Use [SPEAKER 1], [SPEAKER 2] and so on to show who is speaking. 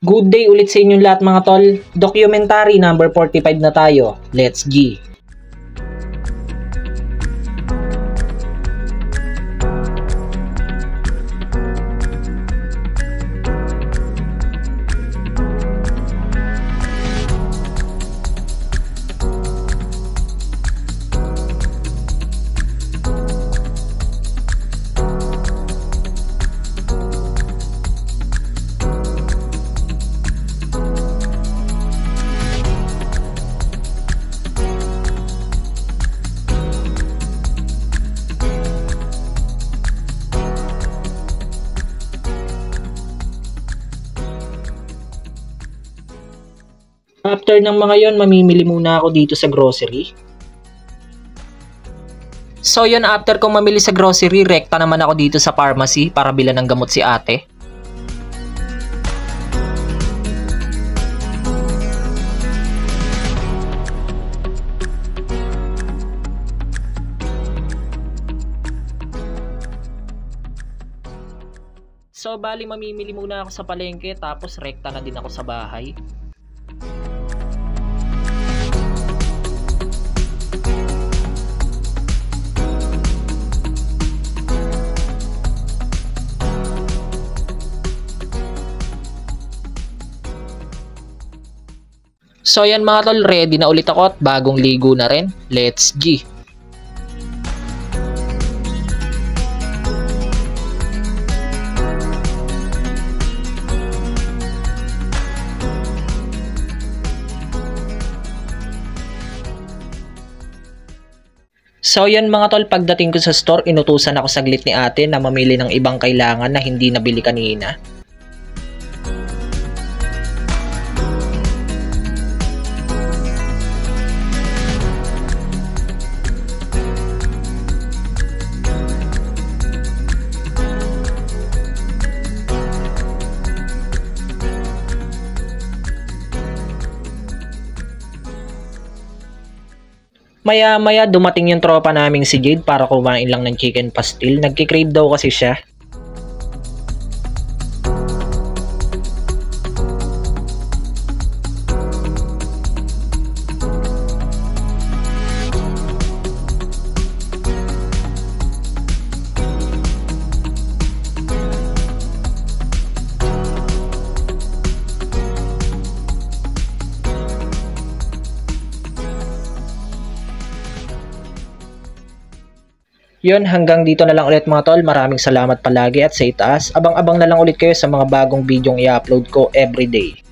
[SPEAKER 1] Good day ulit sa inyong lahat mga tol. Documentary number 45 na tayo. Let's G! After ng mga yon, mamimili muna ako dito sa grocery. So yun, after kong mamili sa grocery, rekta naman ako dito sa pharmacy para bilan ng gamot si ate. So bali mamimili muna ako sa palengke tapos rekta na din ako sa bahay. So yan mga tol, ready na ulit ako at bagong ligo na rin. Let's G! So yan mga tol, pagdating ko sa store, inutusan ako saglit ni ate na mamili ng ibang kailangan na hindi nabili kanina. Maya-maya dumating yung tropa naming si Jade para kumain lang ng chicken pastil. Nagki-crave daw kasi siya. Yun, hanggang dito na lang ulit mga tol. Maraming salamat palagi at sa itaas. Abang-abang na lang ulit kayo sa mga bagong bidyong i-upload ko everyday.